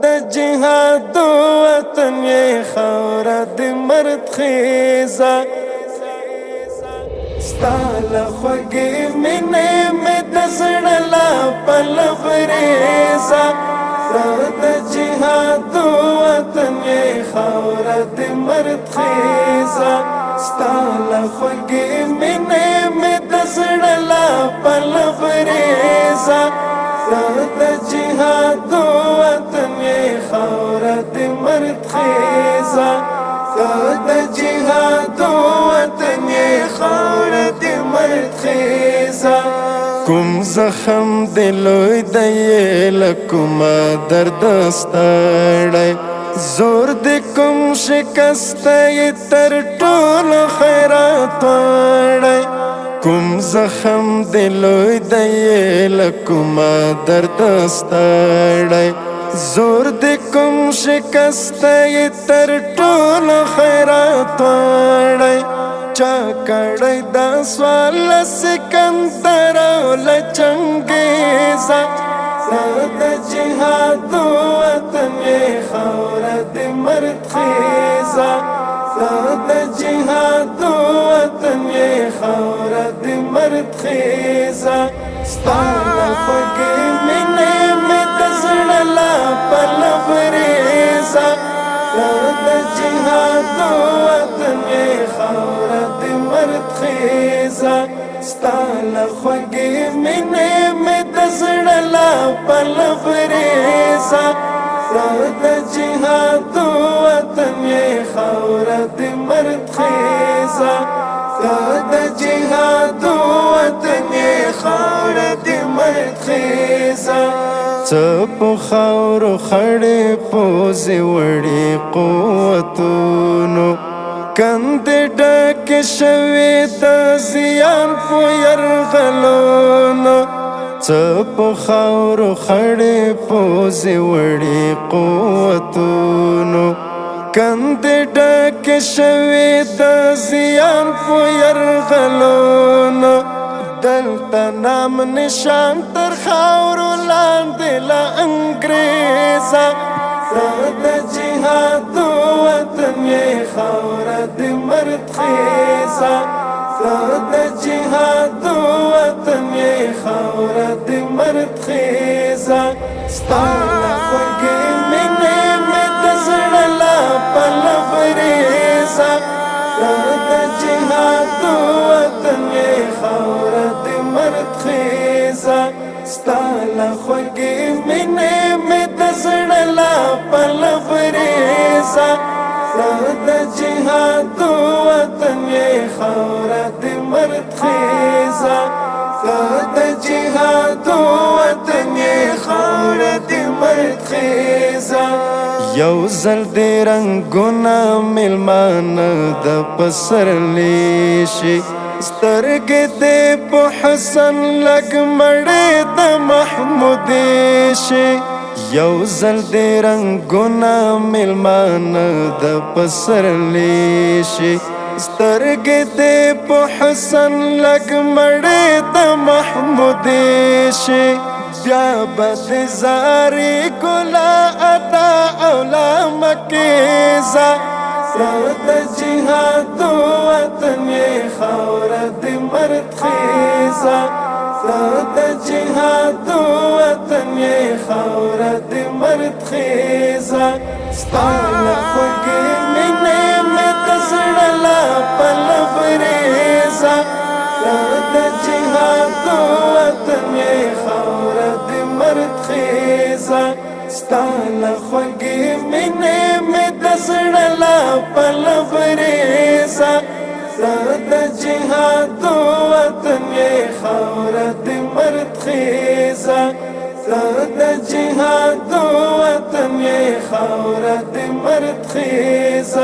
د جهاد وطن یې خاوره د مرد خیزه ستا له خوږې مینې مې د زړه لا پله بریزه د جهاد وطن یې خاوره د مرد خیزه ستا له خوږې مینې مې د زړه لا پله بریزه د جهاد وطن یې خاوره د مرد خیزه د جهاد وطن یې خاوره د مرد خیزه کوم زخم د لوی دی له کومه درد ستړی زور د کوم شکسته یې تر ټولو خیرات وړی کوم زخم د لوی دی له کومه درد ستړی زور د کوم شکسته یې تر ټولو خیرات وړی چا کړی دا سوال له سکندر او له چنګیزه د جهاد وطن یې خاوره د مرد خیزه د جهاد وطن یې خاوره د مرد خیزه ستا له خوږې مینې مې د زړه لا پله بریزه د جهاد وطن یې خاوره د مرد خیزه ستا له خوږې مینې مې د زړه لا پله بریزه د جهاد وطن یې خاوره د مرد خیزه د جهاد وطن یې خاوره د مرد خیزه څه په خاورو خړې پوزې وړې قوتونو کندې ډکې شوې د زیان په یرغلونو څه په خاورو خړې پوزې وړې قوتونو کندې ډکې شوې د زیان په یرغلونو دلته نام نشان تر خاورو لاندې له انګریزه د جهاد وطن یې خاوره د مرد خیزه د جهاد وطن یې خاوره د مرد خیزه ستا له خوږې مینې مې د زړه لا پله بریزه د جهاد وطن یې خاوره د مرد خیزه ستا له خوږې مینې مې د زړه لا پله بریزه د جهاد وطن یې خاوره د مرد خیزه د جهاد وطن یې خاوره د مرد خیزه یو ځل د رنګونه میلمانه د پسرلی شي سترګې دې په حسن لږ مړې د محمودې شي یو ځل د رنګونه میلمانه د پسرلی شي سترګې دې په حسن لږ مړې د محمودې شي بیا به د زارې ګله ادا او لا مکیزه د جهاد وطن یې خاوره د مرد خیزه د جهاد وطن یې خاوره د مرد خیزه ستا له خوږې مینې مې د زړه لا پله بریزه د جهاد وطن یې خاوره د مرد خیزه ستا له خوږې مینې مې د زړه لا پله بریزه د جهاد وطن یې خاوره د مرد خیزه د جهاد وطن یې خاوره د مرد خیزه